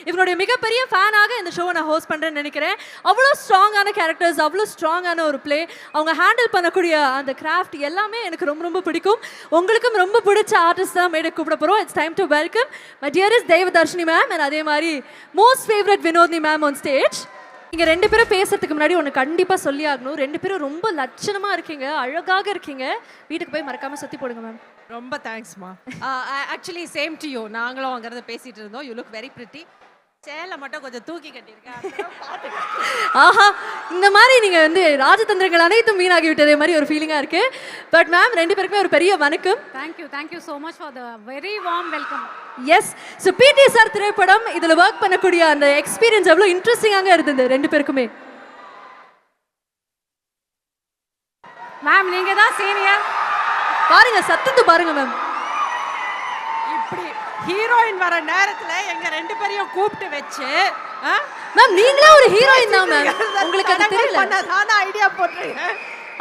இவங்களுடைய மிகப்பெரிய ஃபேனாக இந்த ஷோவை நான் ஹோஸ்ட் பண்ணுறேன்னு நினைக்கிறேன். அவ்வளோ ஸ்ட்ராங்கான கேரக்டர்ஸ், அவ்வளோ ஸ்ட்ராங்கான ஒரு ப்ளே, அவங்க ஹேண்டில் பண்ணக்கூடிய அந்த கிராஃப்ட் எல்லாமே எனக்கு ரொம்ப ரொம்ப பிடிக்கும். உங்களுக்கும் ரொம்ப பிடிச்ச ஆர்டிஸ்ட் தான் மேடை கூப்பிட போகிறோம். It's time to welcome my dearest Devadarshini ma'am and அதே மாதிரி most favourite Vinodhini ma'am on stage. நீங்கள் 2 பேரும் பேசுறதுக்கு முன்னாடி ஒன்று கண்டிப்பாக சொல்லி ஆகணும். 2 பேரும் ரொம்ப லட்சணமாக இருக்கீங்க, அழகாக இருக்கீங்க. வீட்டுக்கு போய் மறக்காமல் சுற்றி போடுங்க மேம். ரொம்ப தேங்க்ஸ்மா. Actually same to you. நாங்களும் அங்கிறத பேசிட்டு இருந்தோம். You look very pretty. சேலை மட்டும் கொஞ்சம் தூக்கி கட்டியிருக்கேன். ஆஹா, இந்த மாதிரி நீங்கள் வந்து ராஜதந்திரங்கள் அனைத்தும் வீணாகி விட்டதே மாதிரி ஒரு ஃபீலிங்காக இருக்குது. பட் மேம் 2 பேருக்குமே ஒரு பெரிய வணக்கம். Thank you so much for the very warm welcome. Yes, so PT sir திரைப்படம் இதில் ஒர்க் பண்ணக்கூடிய அந்த எக்ஸ்பீரியன்ஸ் எவ்வளோ இன்ட்ரெஸ்டிங்காக இருந்தது 2 பேருக்குமே? மேம் நீங்கள் தான் சீனியர். பாருங்க, சத்தத்தை பாருங்க மேம். இப்படி ஹீரோயின் வர நேரத்துல எங்க 2 பேரையும் கூப்பிட்டு வச்சு மேம் நீங்களே ஒரு ஹீரோயின் தான் மேம். உங்களுக்கு அது தெரியல? நான் ஐடியா போட்டுருக்கேன்.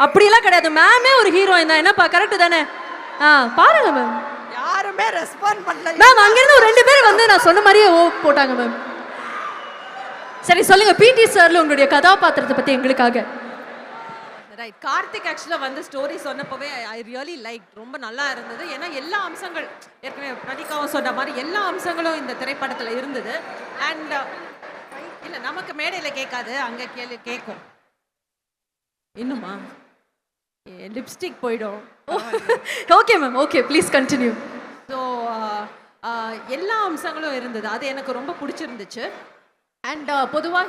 அப்படியெல்லாம் கிடையாது, மேமே ஒரு ஹீரோயின் தான். என்னப்பா, கரெக்ட் தானே? பாருங்க மேம், யாருமே ரெஸ்பாண்ட் பண்ணல மேம். அங்கிருந்து ஒரு 2 பேர் வந்து நான் சொன்ன மாதிரியே போட்டாங்க மேம். சரி சொல்லுங்க, பிடி சார்ல உங்களுடைய கதாபாத்திரத்தை பத்தி எங்களுக்காக. ரைட், கார்த்திக் ஆக்சுவலாக வந்து ஸ்டோரி சொன்னப்பவே ஐ ரியலி லைக், ரொம்ப நல்லா இருந்தது. ஏன்னா எல்லா அம்சங்கள் ஏற்கனவே பிரதிகாவும் சொன்ன மாதிரி எல்லா அம்சங்களும் இந்த திரைப்படத்தில் இருந்தது. அண்ட் இல்லை, நமக்கு மேடையில் கேட்காது, அங்கே கேட்கும். இன்னுமா லிப்ஸ்டிக் போயிடும். Okay ma'am, okay, please continue. So எல்லா அம்சங்களும் இருந்தது, அது எனக்கு ரொம்ப பிடிச்சிருந்துச்சு. அண்ட் பொதுவாக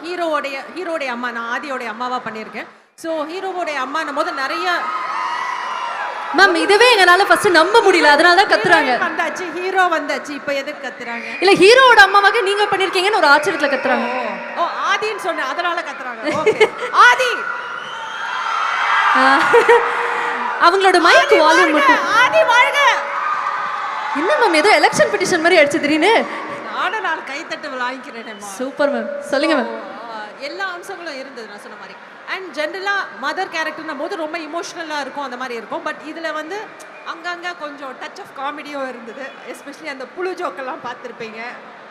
ஹீரோடைய அம்மா, நான் ஆதியோடைய அம்மாவாக பண்ணியிருக்கேன். ஸோ ஹீரோவோடைய அம்மானும் போது நிறைய மேம் இதுவே எங்களால ஃபர்ஸ்ட் நம்ப முடியல, அதனால தான் கத்துறாங்க. வந்தாச்சு, ஹீரோ வந்தாச்சு, இப்போ எதுக்கு கத்துறாங்க? இல்ல, ஹீரோவோட அம்மாவாக நீங்க பண்ணிருக்கீங்கன்னு ஒரு ஆச்சரியத்துல கத்துறாங்க. ஓ ஆதின்னு சொன்னேன், அதனால கத்துறாங்க. ஓகே, ஆதி. அவங்களோட மைக் வால்யூம் மட்டும். ஆதி வாழ்க. என்ன மேம், ஏதோ எலெக்ஷன் பெட்டிஷன் மாதிரி அடிச்சு திடீர்னு? நானும் நான் கைத்தட்டு வாங்கிக்கிறேன். சூப்பர் மேம், சொல்லுங்க மேம். எல்லா அம்சங்களும் இருந்தது நான் சொன்ன மாதிரி. அண்ட் ஜென்ரலாக மதர் கேரக்டர்னும் போது ரொம்ப இமோஷ்னலாக இருக்கும், அந்த மாதிரி இருக்கும். பட் இதில் வந்து அங்கங்கே கொஞ்சம் டச் ஆஃப் காமெடியும் இருந்தது. எஸ்பெஷலி அந்த புழு ஜோக்கெல்லாம் பார்த்துருப்பீங்க,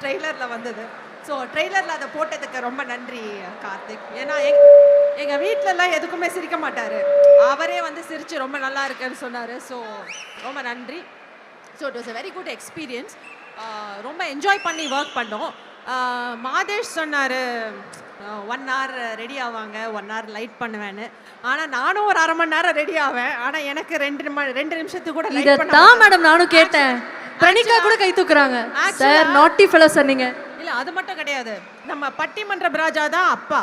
ட்ரெய்லரில் வந்தது. ஸோ ட்ரெய்லரில் அதை போட்டதுக்கு ரொம்ப நன்றி கார்த்திக். ஏன்னா எங்கள் வீட்டிலலாம் எதுக்குமே சிரிக்க மாட்டார், அவரே வந்து சிரித்து ரொம்ப நல்லா இருக்குன்னு சொன்னார். ஸோ ரொம்ப நன்றி. So it was a very good experience. ரொம்ப என்ஜாய் பண்ணி ஒர்க் பண்ணோம். மாதேஷ் சொன்னார் 1 hour ரெடி ஆவாங்க, 1 hour லைட் பண்ணுவேன்னு. ஆனால் நானும் ஒரு 1/2 மணி நேரம் ரெடி ஆவேன். ஆனால் எனக்கு 2 நிமிஷத்துக்கு கூட லைட் பண்ண தான் மேடம் நானும் கேட்டேன். பிரணிகா கூட கை தூக்குறாங்க. சார் நாட்டி ஃபெலோ சொன்னீங்க. இல்லை, அது மட்டும் கிடையாது, நம்ம பட்டிமன்ற ராஜா தான் அப்பா.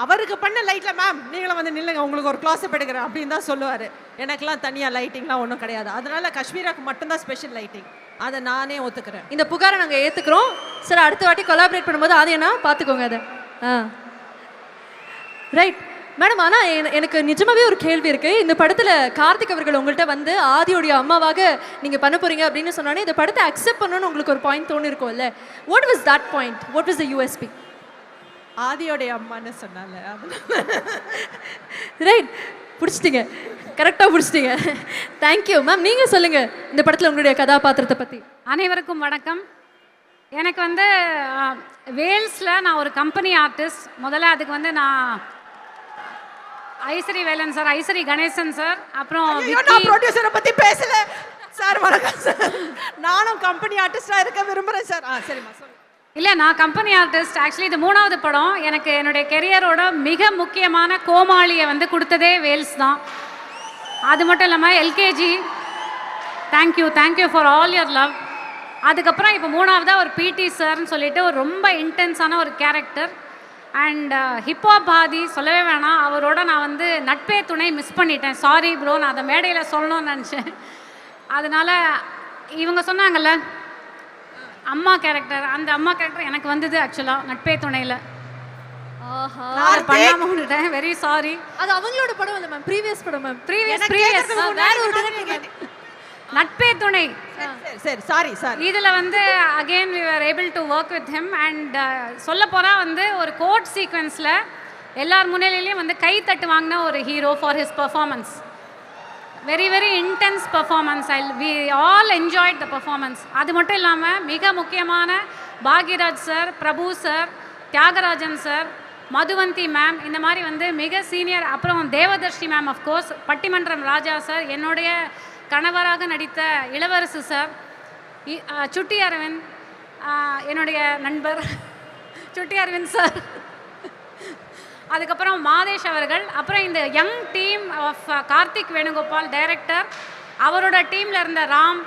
அவருக்கு பண்ண லைட்டில் மேம் நீங்களும் வந்து நில்லுங்க, உங்களுக்கு ஒரு க்ளாஸ் எடுக்கிறேன் அப்படின்னு தான் சொல்லுவார். எனக்கெல்லாம் தனியாக லைட்டிங்லாம் ஒன்றும் கிடையாது. அதனால காஷ்மீராக்கு மட்டும்தான் ஸ்பெஷல் லைட்டிங். அதை நானே ஒத்துக்கிறேன். இந்த புகாரை நாங்கள் ஏற்றுக்கிறோம் சார். அடுத்த வாட்டி கொலாபரேட் பண்ணும்போது அது என்ன பார்த்துக்கோங்க அதை. Right madam. ஆனால் எனக்கு நிஜமாவே ஒரு கேள்வி இருக்குது. இந்த படத்தில் கார்த்திக் அவர்கள் உங்கள்கிட்ட வந்து ஆதியோடைய அம்மாவாக நீங்கள் பண்ண போகிறீங்க அப்படின்னு சொன்னாலே இந்த படத்தை அக்செப்ட் பண்ணணும்னு உங்களுக்கு ஒரு பாயிண்ட் தோணி இருக்கும்ல. What was that point? What was the USB? ஆதியோடைய அம்மான்னு சொன்னால. ரைட், பிடிச்சிட்டிங்க, கரெக்டாக பிடிச்சிட்டிங்க. Thank you ma'am. நீங்கள் சொல்லுங்கள் இந்த படத்தில் உங்களுடைய கதாபாத்திரத்தை பற்றி. அனைவருக்கும் வணக்கம். எனக்கு வந்து வேல்ஸில் நான் ஒரு கம்பெனி ஆர்டிஸ்ட். முதல்ல அதுக்கு வந்து நான் ஐஸ்வரி வேலன் சார், ஐஸ்வரி கணேசன் சார், அப்புறம் ப்ரொடியூசரை பற்றி பேசல சார். வணக்கம் சார், நானும் கம்பெனி ஆர்டிஸ்டாக இருக்க விரும்புகிறேன் சார். சரிம்மா சொல்லு. இல்லை, நான் கம்பெனி ஆர்டிஸ்ட். ஆக்சுவலி இது 3வது படம். எனக்கு என்னுடைய கெரியரோட மிக முக்கியமான கோமாளியை வந்து கொடுத்ததே வேல்ஸ் தான். அது மட்டும் இல்லாமல் LKG. Thank you for all your love. அதுக்கப்புறம் இப்போ 3வதாக ஒரு பிடி சார்னு சொல்லிட்டு ஒரு ரொம்ப இன்டென்ஸான ஒரு கேரக்டர். அண்ட் ஹிப்ஹாப் ஆதி சொல்லவே வேணாம். அவரோட நான் வந்து நட்பே துணை மிஸ் பண்ணிட்டேன். சாரி ப்ரோ, நான் அதை மேடையில் சொல்லணும்னு நினச்சேன். அதனால் இவங்க சொன்னாங்கல்ல அம்மா கேரக்டர், அந்த அம்மா கேரக்டர் எனக்கு வந்தது ஆக்சுவலாக நட்பே துணையில். பண்ணாம விட்டுட்டேன், வெரி சாரி. அது அவங்களோட படம் இல்லை மேம், ப்ரீவியஸ் படம் மேம். ப்ரீவியஸ் வேற ஒரு நட்பே துணை. சரி, சாரி. இதில் வந்து again we were able to work with him. And சொல்ல போனால் வந்து ஒரு கோர்ட் சீக்வன்ஸில் எல்லார் முன்னிலையிலையும் வந்து கை தட்டு வாங்கின ஒரு hero for his performance. Very very intense performance. we all enjoyed the performance. அது மட்டும் இல்லாமல் மிக முக்கியமான Bhagyaraj sir, Prabhu sir, Thiagarajan sir, Madhuvanthi ma'am, இந்த மாதிரி வந்து மிக சீனியர், அப்புறம் தேவதர்ஷி மேம், அஃப்கோர்ஸ் பட்டிமன்றம் ராஜா சார், என்னுடைய கணவராக நடித்த இளவரசு சார், சுட்டி அரவிந்த், என்னுடைய நண்பர் சுட்டி அரவிந்த் சார், அதுக்கப்புறம் மாதேஷ் அவர்கள், அப்புறம் இந்த young team of Karthik Venugopal director, அவரோட டீமில் இருந்த ராம்,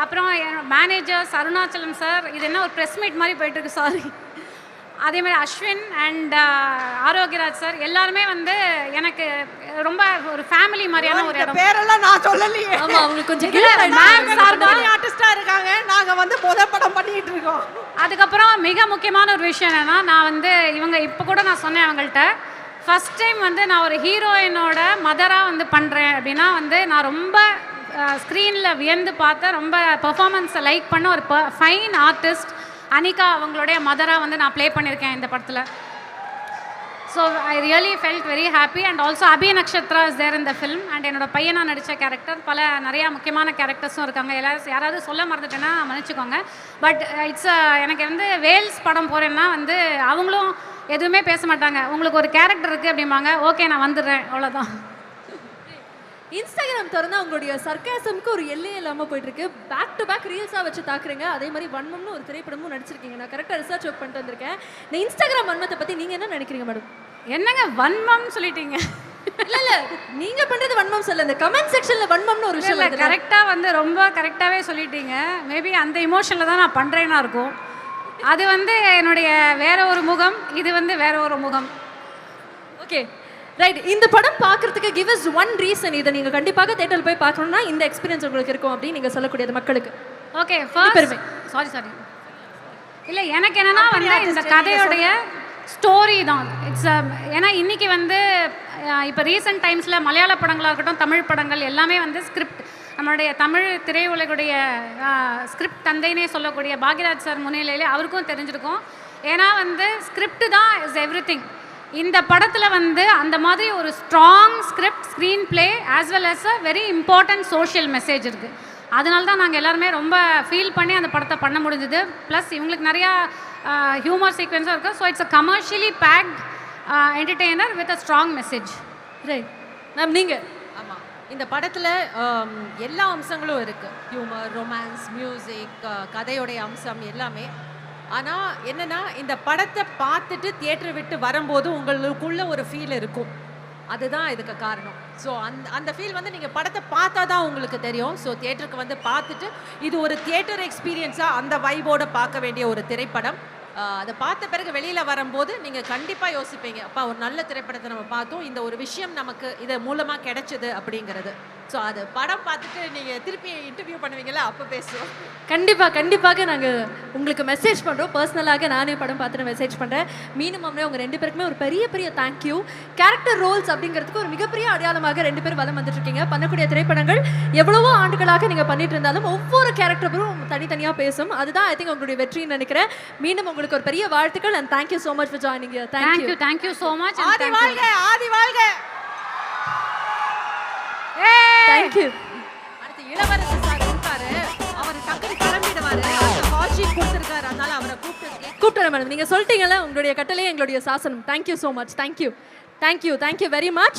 அப்புறம் மேனேஜர்ஸ் அருணாச்சலம் சார், இது என்ன ஒரு ப்ரெஸ் மீட் மாதிரி போயிட்டுருக்கு, சாரி, அதே மாதிரி அஸ்வின் அண்ட் ஆரோக்கியராஜ் சார், எல்லாருமே வந்து எனக்கு ரொம்ப ஒரு ஃபேமிலி மாதிரியான ஒரு இடம். பேரெல்லாம் நான் சொல்லலையே. ஆமா அவங்களுக்கு கொஞ்சம் மேம் சார்பாக ஆர்டிஸ்டா இருக்காங்க, நாங்க வந்து படம் பண்ணிட்டு இருக்கோம். அதுக்கப்புறம் மிக முக்கியமான ஒரு விஷயம் என்னென்னா, நான் வந்து இவங்க இப்போ கூட நான் சொன்னேன் அவங்கள்ட்ட, ஃபஸ்ட் டைம் வந்து நான் ஒரு ஹீரோயினோட மதராக வந்து பண்ணுறேன் அப்படின்னா வந்து நான் ரொம்ப ஸ்க்ரீனில் வியந்து பார்த்தேன். ரொம்ப பெர்ஃபார்மன்ஸை லைக் பண்ண ஒரு ஃபைன் ஆர்டிஸ்ட் அனிகா அவங்களுடைய மதராக வந்து நான் ப்ளே பண்ணியிருக்கேன் இந்த படத்தில். So I really felt very happy. And also Abhi Nakshatra is there இந்த ஃபிலிம். அண்ட் என்னோட பையனாக நடித்த கேரக்டர், நிறையா முக்கியமான கேரக்டர்ஸும் இருக்காங்க. யாராவது சொல்ல மறந்துட்டேன்னா மன்னிச்சுக்கோங்க. பட் இட்ஸ் எனக்கு வந்து வேல்ஸ் படம் போகிறேன்னா வந்து அவங்களும் எதுவுமே பேச மாட்டாங்க. உங்களுக்கு ஒரு கேரக்டர் இருக்குது அப்படிம்பாங்க, ஓகே நான் வந்துடுறேன், அவ்வளோதான். இன்ஸ்டாகிராம் திறந்தா உங்களுடைய சர்க்காசம்க்கு ஒரு எல்லையே இல்லாமல் போயிட்டு இருக்கு. பேக் டு பேக் ரீல்ஸாக வச்சு தாக்குறீங்க. அதே மாதிரி வன்மம்னு ஒரு திரைப்படமும் நடிச்சிருக்கீங்க. நான் கரெக்டாக ரிசர்ச் ஒர்க் பண்ணிட்டு வந்திருக்கேன். இந்த இன்ஸ்டாகிராம் வன்மத்தை பற்றி நீங்கள் என்ன நினைக்கிறீங்க மேடம்? என்னங்க வன்மம் சொல்லிட்டீங்க? இல்ல நீங்க பண்றது வன்மம் சொல்ல, இந்த கமெண்ட் செக்ஷன்ல வன்மம்னு ஒரு விஷயம் இல்லை, கரெக்டாக வந்து ரொம்ப கரெக்டாகவே சொல்லிட்டீங்க. மேபி அந்த இமோஷனில் தான் நான் பண்ணுறேன்னா இருக்கும். அது வந்து என்னுடைய வேற ஒரு முகம், இது வந்து வேற ஒரு முகம். Okay right. இந்த படம் பார்க்கறதுக்கு கிவ் அஸ் ஒன் ரீசன், இதை நீங்கள் கண்டிப்பாக தேட்டரில் போய் பார்க்கணும்னா இந்த எக்ஸ்பீரியன்ஸ் உங்களுக்கு இருக்கும் அப்படின்னு நீங்கள் சொல்லக்கூடியது மக்களுக்கு. ஓகே ஃபர்ஸ்ட் சாரி இல்லை, எனக்கு என்னன்னா வந்து இந்த கதையோடைய ஸ்டோரி தான். இட்ஸ் ஏன்னா இன்றைக்கி வந்து இப்போ ரீசெண்ட் டைம்ஸில் மலையாள படங்களாக இருக்கட்டும், தமிழ் படங்கள் எல்லாமே வந்து ஸ்கிரிப்ட், நம்மளுடைய தமிழ் திரையுலகுடைய ஸ்கிரிப்ட் தந்தைனே சொல்லக்கூடிய பாக்யராஜ் சார் முன்னிலையிலே அவருக்கும் தெரிஞ்சிருக்கும். ஏன்னா வந்து ஸ்கிரிப்ட் தான் இஸ் எவ்ரி திங். இந்த படத்தில் வந்து அந்த மாதிரி ஒரு strong script, screenplay as well as a very important social message இருக்குது. அதனால தான் நாங்கள் எல்லாருமே ரொம்ப ஃபீல் பண்ணி அந்த படத்தை பண்ண முடிஞ்சுது. ப்ளஸ் இவங்களுக்கு நிறையா ஹியூமர் சீக்வன்ஸும் இருக்குது. So it's a commercially packed entertainer with a strong message. Right ma'am, நீங்கள்? ஆமாம், இந்த படத்தில் எல்லா அம்சங்களும் இருக்குது. ஹியூமர், ரொமான்ஸ், மியூசிக், கதையோடைய அம்சம் எல்லாமே. ஆனால் என்னென்னா, இந்த படத்தை பார்த்துட்டு தியேட்டரை விட்டு வரும்போது உங்களுக்குள்ள ஒரு ஃபீல் இருக்கும். அதுதான் இதுக்கு காரணம். ஸோ அந்த ஃபீல் வந்து நீங்கள் படத்தை பார்த்தா தான் உங்களுக்கு தெரியும். ஸோ தியேட்டருக்கு வந்து பார்த்துட்டு இது ஒரு தியேட்டர் எக்ஸ்பீரியன்ஸாக அந்த வைபோடு பார்க்க வேண்டிய ஒரு திரைப்படம். அதை பார்த்த பிறகு வெளியில் வரும்போது நீங்கள் கண்டிப்பாக யோசிப்பீங்க, அப்பா ஒரு நல்ல திரைப்படத்தை நம்ம பார்த்தோம், இந்த ஒரு விஷயம் நமக்கு இது மூலமாக கிடைச்சது அப்படிங்கிறது. ஸோ அது படம் பார்த்துட்டு நீங்கள் திருப்பி இன்டர்வியூ பண்ணுவீங்களா, அப்போ பேசுவோம். கண்டிப்பாக நாங்கள் உங்களுக்கு மெசேஜ் பண்ணுறோம். பர்சனலாக நானே படம் பார்த்துட்டு மெசேஜ் பண்ணுறேன். மீனும் அம்மே உங்கள் 2 பேருக்குமே ஒரு பெரிய தேங்க்யூ. கேரக்டர் ரோல்ஸ் அப்படிங்கிறதுக்கு ஒரு மிகப்பெரிய அடையாளமாக 2 பேர் வலம் வந்துட்டு இருக்கீங்க. பண்ணக்கூடிய திரைப்படங்கள் எவ்வளவோ ஆண்டுகளாக நீங்கள் பண்ணிட்டு இருந்தாலும் ஒவ்வொரு கேரக்டரும் தனித்தனியாக பேசும். அதுதான் ஐ திங்க் உங்களுடைய வெற்றின்னு நினைக்கிறேன். மீண்டும் உங்களுக்கு ஒரு பெரிய வாழ்த்துக்கள் and thank you so much for joining here. Thank you so much. ஆதி வாழ்க, ஆதி வாழ்க. Thank you. அடுத்து இளவரசு சார் இருக்காரு, அவர் டக்குனு கிளம்பிடுவாரு. அந்த காட்சி கொடுத்துருக்காரு, அதனால அவரை கூப்பிட்டு மேடம். நீங்கள் சொல்லிட்டீங்கல்ல, உங்களுடைய கட்டளை எங்களுடைய சாசனம். Thank you so much. Thank you very much.